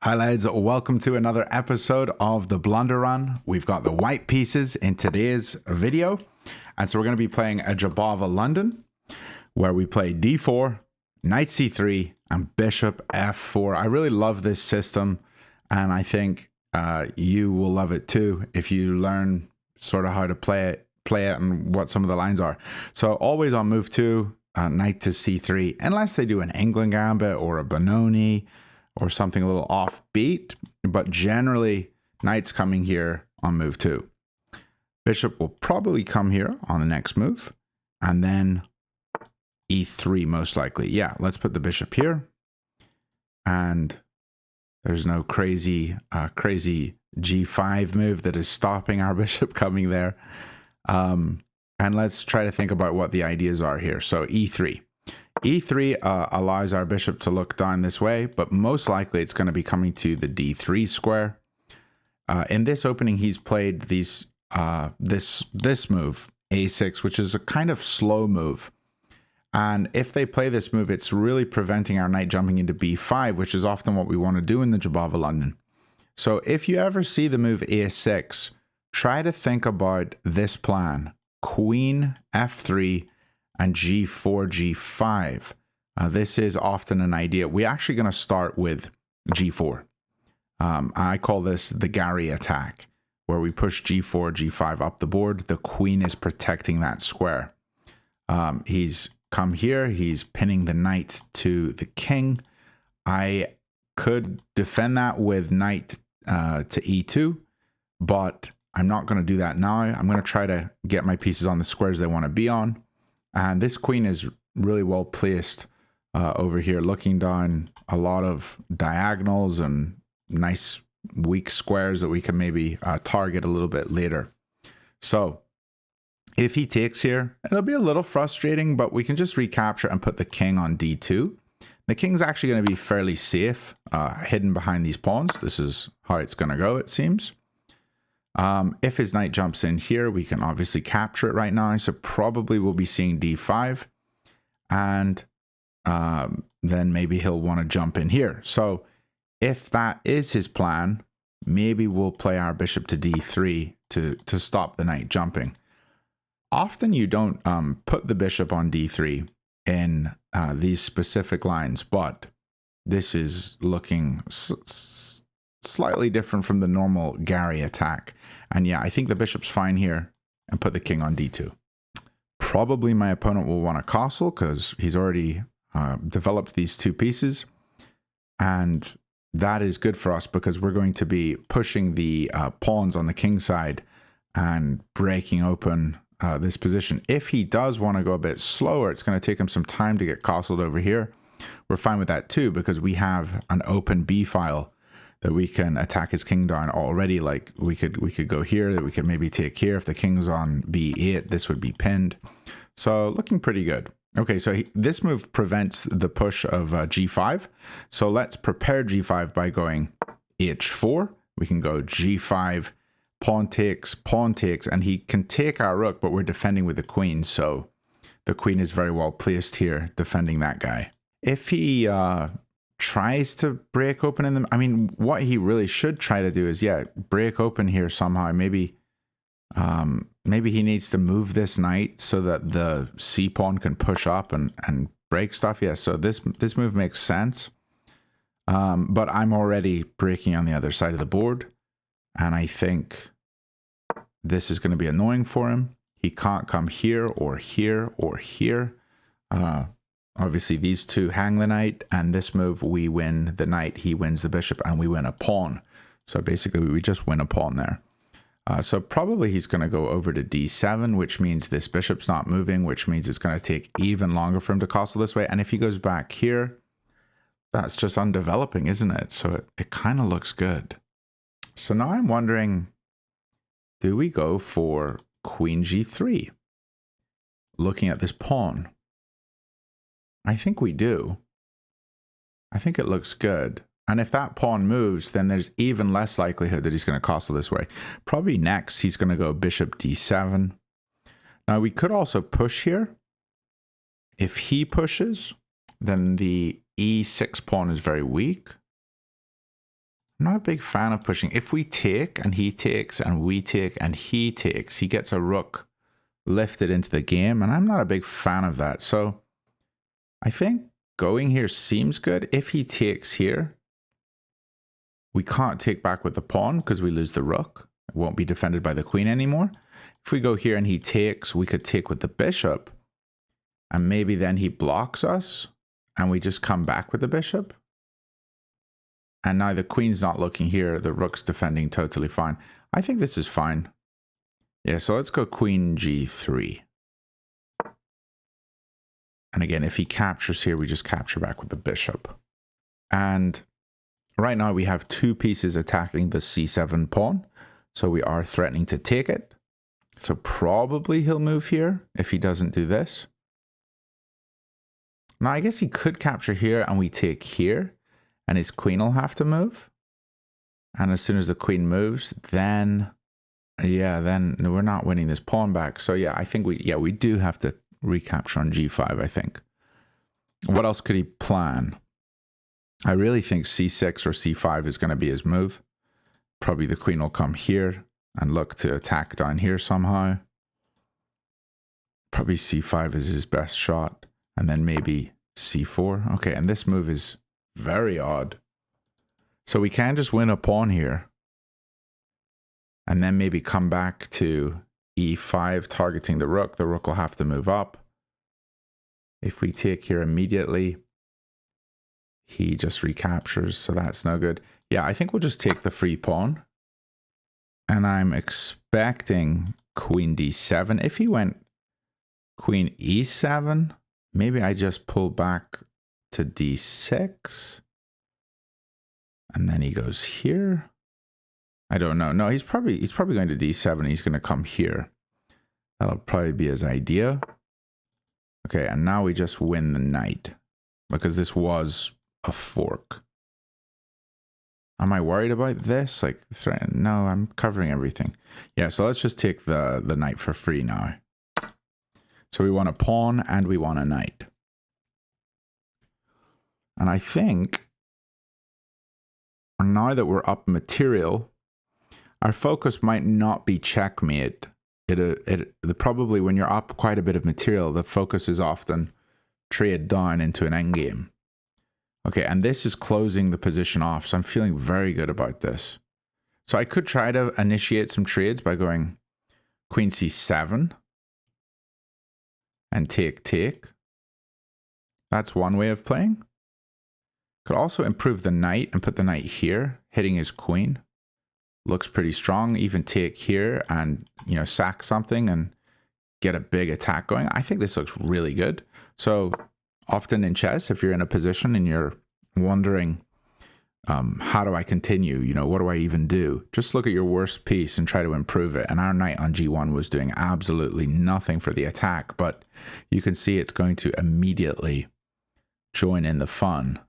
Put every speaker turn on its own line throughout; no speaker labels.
Hi lads, welcome to another episode of the Blunder Run. We've got the white pieces in today's video. And so we're going to be playing a Jobava London, where we play d4, knight c3, and bishop f4. I really love this system, and I think you will love it too if you learn sort of how to play it and what some of the lines are. So always on move 2, knight to c3, unless they do an Englund Gambit or a Benoni, or something a little offbeat, but generally knight's coming here on move 2. Bishop will probably come here on the next move, and then e3 most likely. Yeah, let's put the bishop here, and there's no crazy g5 move that is stopping our bishop coming there. And let's try to think about what the ideas are here. So e3. E3 allows our bishop to look down this way, but most likely it's going to be coming to the d3 square. In this opening, he's played this move, a6, which is a kind of slow move. And if they play this move, it's really preventing our knight jumping into b5, which is often what we want to do in the Jobava London. So if you ever see the move a6, try to think about this plan: queen f3, and g4, g5. This is often an idea. We're actually going to start with g4. I call this the Gary attack, where we push g4, g5 up the board. The queen is protecting that square. He's come here. He's pinning the knight to the king. I could defend that with knight to e2, but I'm not going to do that now. I'm going to try to get my pieces on the squares they want to be on. And this queen is really well placed over here, looking down a lot of diagonals and nice weak squares that we can maybe target a little bit later. So if he takes here, it'll be a little frustrating, but we can just recapture and put the king on d2. The king's actually going to be fairly safe, hidden behind these pawns. This is how it's going to go, it seems. If his knight jumps in here, we can obviously capture it right now. So probably we'll be seeing d5. And then maybe he'll want to jump in here. So if that is his plan, maybe we'll play our bishop to d3 to stop the knight jumping. Often you don't put the bishop on d3 in these specific lines, but this is looking slightly different from the normal Gary attack. And yeah, I think the bishop's fine here, and put the king on d2. Probably my opponent will want to castle because he's already developed these two pieces. And that is good for us because we're going to be pushing the pawns on the king side and breaking open this position. If he does want to go a bit slower, it's going to take him some time to get castled over here. We're fine with that too because we have an open b file that we can attack his king down already. Like we could go here, that we could maybe take here. If the king's on b8, this would be pinned. So looking pretty good. Okay, so this move prevents the push of g5. So let's prepare g5 by going h4. We can go g5, pawn takes, and he can take our rook, but we're defending with the queen. So the queen is very well placed here, defending that guy. If he tries to break open in them, I mean, what he really should try to do is, yeah, break open here somehow. Maybe he needs to move this knight so that the c pawn can push up and break stuff. Yeah, so this move makes sense. But I'm already breaking on the other side of the board, and I think this is going to be annoying for him. He can't come here or here or here. Obviously, these two hang the knight, and this move, we win the knight, he wins the bishop, and we win a pawn. So basically, we just win a pawn there. So probably he's going to go over to d7, which means this bishop's not moving, which means it's going to take even longer for him to castle this way. And if he goes back here, that's just undeveloping, isn't it? So it kind of looks good. So now I'm wondering, do we go for queen g3? Looking at this pawn. I think we do. I think it looks good. And if that pawn moves, then there's even less likelihood that he's going to castle this way. Probably next, he's going to go bishop d7. Now, we could also push here. If he pushes, then the e6 pawn is very weak. I'm not a big fan of pushing. If we take and he takes and we take and he takes, he gets a rook lifted into the game, and I'm not a big fan of that. So I think going here seems good. If he takes here, we can't take back with the pawn because we lose the rook. It won't be defended by the queen anymore. If we go here and he takes, we could take with the bishop, and maybe then he blocks us and we just come back with the bishop. And now the queen's not looking here. The rook's defending totally fine. I think this is fine. Yeah, so let's go queen g3. And again, if he captures here, we just capture back with the bishop. And right now we have two pieces attacking the c7 pawn. So we are threatening to take it. So probably he'll move here if he doesn't do this. Now I guess he could capture here and we take here. And his queen will have to move. And as soon as the queen moves, then, yeah, then we're not winning this pawn back. So yeah, I think we do have to recapture on g5, I think. What else could he plan? I really think c6 or c5 is going to be his move. Probably the queen will come here and look to attack down here somehow. Probably c5 is his best shot. And then maybe c4. Okay, and this move is very odd. So we can just win a pawn here. And then maybe come back to e5, targeting the rook. The rook will have to move up. If we take here immediately, he just recaptures, so that's no good. Yeah, I think we'll just take the free pawn. And I'm expecting queen d7. If he went queen e7, maybe I just pull back to d6. And then he goes here. I don't know. No, he's probably going to d7. He's going to come here. That'll probably be his idea. Okay, and now we just win the knight because this was a fork. Am I worried about this? Like, no, I'm covering everything. Yeah, so let's just take the knight for free now. So we want a pawn and we want a knight. And I think now that we're up material, our focus might not be checkmate. Probably when you're up quite a bit of material, the focus is often trade down into an endgame. Okay, and this is closing the position off, so I'm feeling very good about this. So I could try to initiate some trades by going queen c7 and take. That's one way of playing. Could also improve the knight and put the knight here, hitting his queen. Looks pretty strong. Even take here and, sack something and get a big attack going. I think this looks really good. So often in chess, if you're in a position and you're wondering, how do I continue? What do I even do? Just look at your worst piece and try to improve it. And our knight on g1 was doing absolutely nothing for the attack, but you can see it's going to immediately join in the fun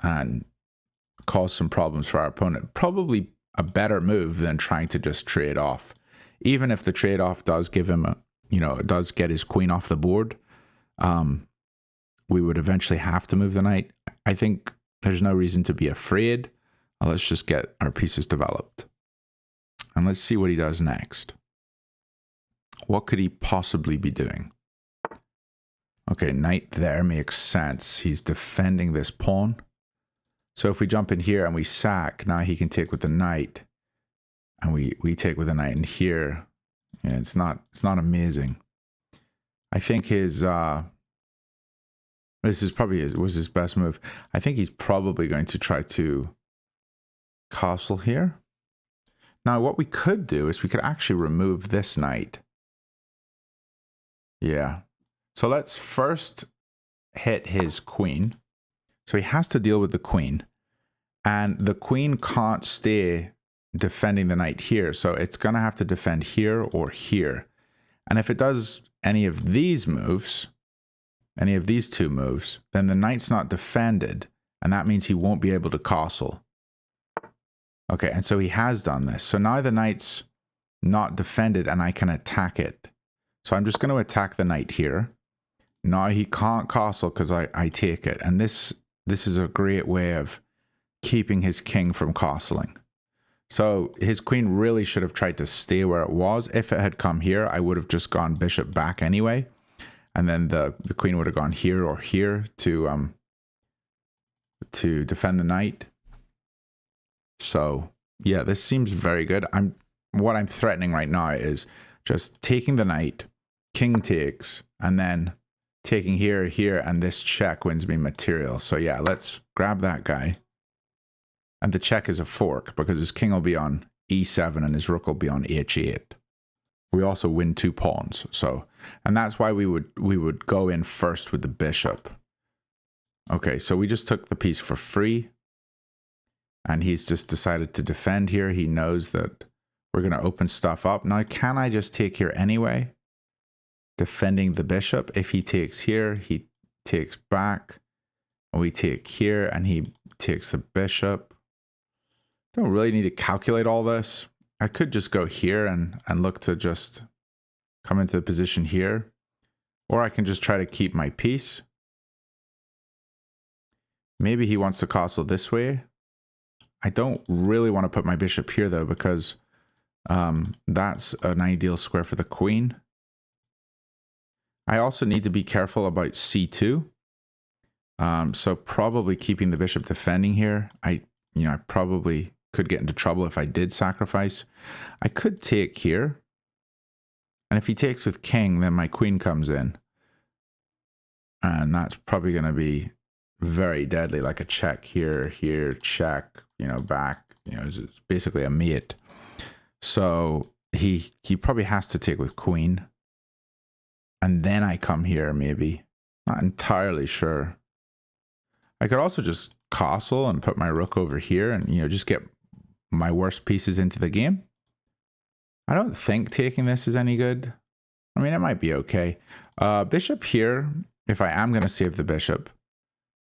and cause some problems for our opponent. Probably a better move than trying to just trade off. Even if the trade-off does give him does get his queen off the board, we would eventually have to move the knight. I think there's no reason to be afraid. Let's just get our pieces developed. And let's see what he does next. What could he possibly be doing? Okay, knight there makes sense. He's defending this pawn. So if we jump in here and we sack, now he can take with the knight. And we take with the knight in here. And it's not amazing. I think his this is probably was his best move. I think he's probably going to try to castle here. Now what we could do is we could actually remove this knight. Yeah. So let's first hit his queen. So he has to deal with the queen. And the queen can't stay defending the knight here. So it's going to have to defend here or here. And if it does any of these moves, any of these two moves, then the knight's not defended. And that means he won't be able to castle. Okay, and so he has done this. So now the knight's not defended and I can attack it. So I'm just going to attack the knight here. Now he can't castle because I take it. And this is a great way of keeping his king from castling. So his queen really should have tried to stay where it was. If it had come here, I would have just gone bishop back anyway. And then the queen would have gone here or here to defend the knight. So yeah, this seems very good. What I'm threatening right now is just taking the knight, king takes, and then taking here, here, and this check wins me material. So yeah, let's grab that guy. And the check is a fork because his king will be on e7 and his rook will be on h8. We also win 2 pawns. So, and that's why we would go in first with the bishop. Okay, so we just took the piece for free. And he's just decided to defend here. He knows that we're going to open stuff up. Now, can I just take here anyway? Defending the bishop. If he takes here, he takes back. And we take here and he takes the bishop. Don't really need to calculate all this. I could just go here and look to just come into the position here. Or I can just try to keep my piece. Maybe he wants to castle this way. I don't really want to put my bishop here though, because that's an ideal square for the queen. I also need to be careful about c2. So probably keeping the bishop defending here. I probably could get into trouble if I did sacrifice. I could take here. And if he takes with king, then my queen comes in. And that's probably going to be very deadly, like a check here, here, check, back, it's basically a mate. So he probably has to take with queen. And then I come here, maybe. Not entirely sure. I could also just castle and put my rook over here and, just get my worst pieces into the game. I don't think taking this is any good. I mean, it might be okay. Bishop here, if I am going to save the bishop,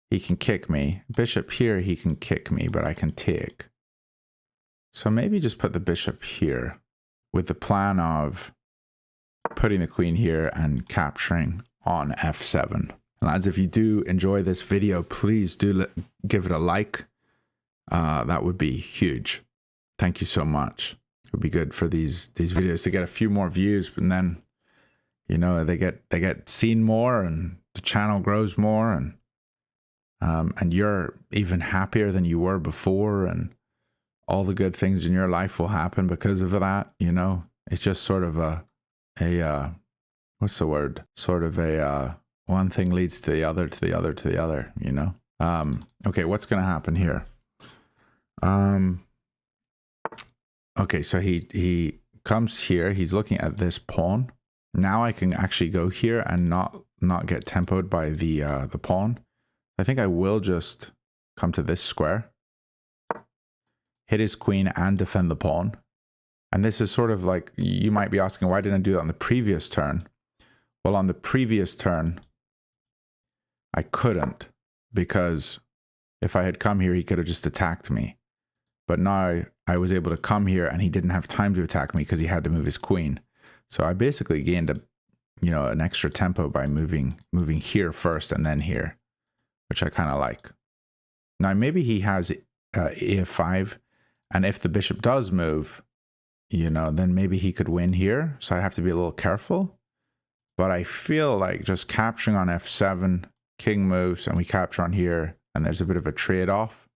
he can kick me. Bishop here, he can kick me, but I can take. So maybe just put the bishop here with the plan of putting the queen here and capturing on f7. Lads, if you do enjoy this video, please do give it a like. That would be huge. Thank you so much. It would be good for these videos to get a few more views, and then they get seen more and the channel grows more, and you're even happier than you were before, and all the good things in your life will happen because of that. It's just sort of a what's the word? Sort of a one thing leads to the other, to the other, to the other. Okay, what's going to happen here? Okay, so he comes here. He's looking at this pawn. Now I can actually go here and not get tempoed by the pawn. I think I will just come to this square, hit his queen and defend the pawn. And this is sort of like, you might be asking, why didn't I do that on the previous turn? Well, on the previous turn, I couldn't, because if I had come here, he could have just attacked me. But now I was able to come here and he didn't have time to attack me because he had to move his queen. So I basically gained an extra tempo by moving here first and then here, which I kind of like. Now maybe he has e5, and if the bishop does move, then maybe he could win here. So I have to be a little careful. But I feel like just capturing on f7, king moves, and we capture on here, and there's a bit of a trade-off.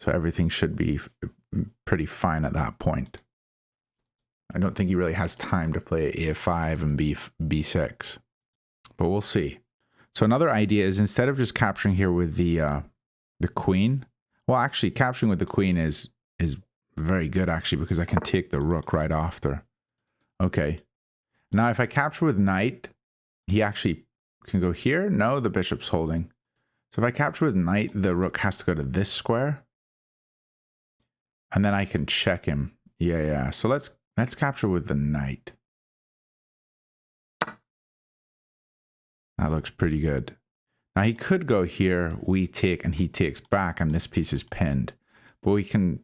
So everything should be pretty fine at that point. I don't think he really has time to play a5 and b6, but we'll see. So another idea is, instead of just capturing here with the queen, well, actually capturing with the queen is very good actually, because I can take the rook right after. Okay. Now if I capture with knight, he actually can go here. No, the bishop's holding. So if I capture with knight, the rook has to go to this square. And then I can check him. Yeah. So let's capture with the knight. That looks pretty good. Now he could go here, we take, and he takes back, and this piece is pinned. But we can't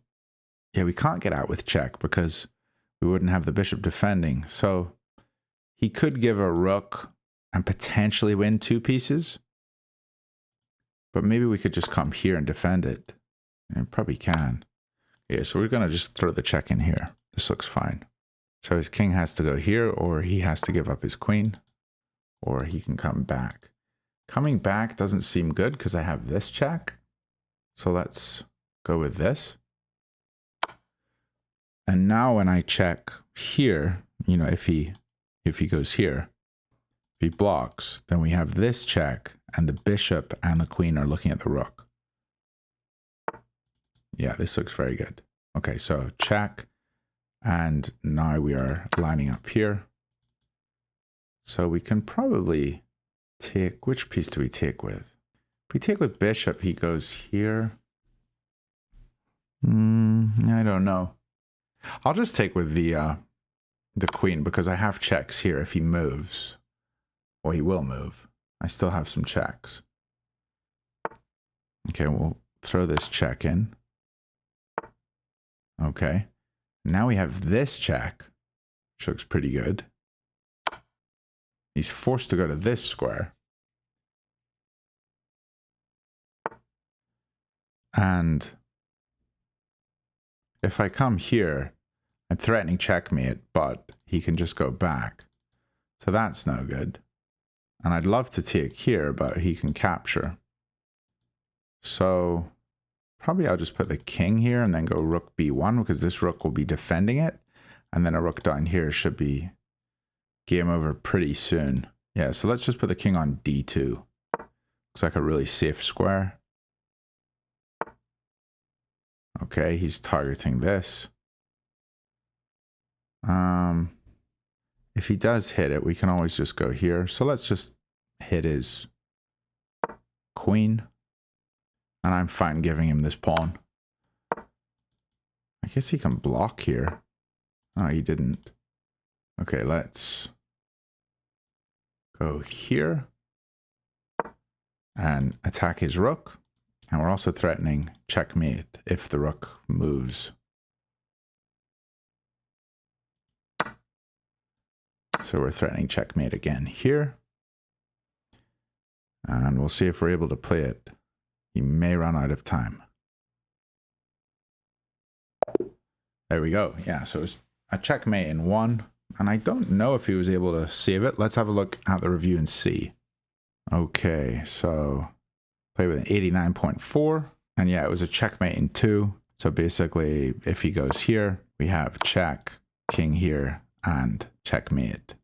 get out with check because we wouldn't have the bishop defending. So he could give a rook and potentially win 2 pieces. But maybe we could just come here and defend it. You probably can. Yeah, so we're going to just throw the check in here. This looks fine. So his king has to go here, or he has to give up his queen, or he can come back. Coming back doesn't seem good because I have this check. So let's go with this. And now when I check here, you know, if he goes here, if he blocks, then we have this check, and the bishop and the queen are looking at the rook. Yeah, this looks very good. Okay, so check. And now we are lining up here. So we can probably take, which piece do we take with? If we take with bishop, he goes here. I don't know. I'll just take with the queen because I have checks here if he moves. Or he will move. I still have some checks. Okay, we'll throw this check in. Okay. Now we have this check, which looks pretty good. He's forced to go to this square. And if I come here, I'm threatening checkmate, but he can just go back. So that's no good. And I'd love to take here, but he can capture. So probably I'll just put the king here and then go rook b1 because this rook will be defending it. And then a rook down here should be game over pretty soon. Yeah, so let's just put the king on d2. Looks like a really safe square. Okay, he's targeting this. If he does hit it, we can always just go here. So let's just hit his queen. And I'm fine giving him this pawn. I guess he can block here. Oh, he didn't. Okay, let's go here and attack his rook. And we're also threatening checkmate if the rook moves. So we're threatening checkmate again here. And we'll see if we're able to play it. He may run out of time. There we go. Yeah, so it's a checkmate in one. And I don't know if he was able to save it. Let's have a look at the review and see. Okay, so play with an 89.4. And yeah, it was a checkmate in two. So basically, if he goes here, we have check, king here, and checkmate.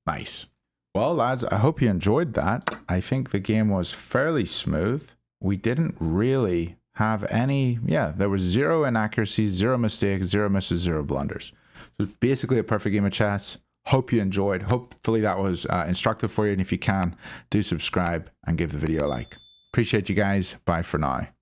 Nice. Well, lads, I hope you enjoyed that. I think the game was fairly smooth. We didn't really have any, there was zero inaccuracies, zero mistakes, zero misses, zero blunders. It was basically a perfect game of chess. Hope you enjoyed. Hopefully that was instructive for you. And if you can, do subscribe and give the video a like. Appreciate you guys. Bye for now.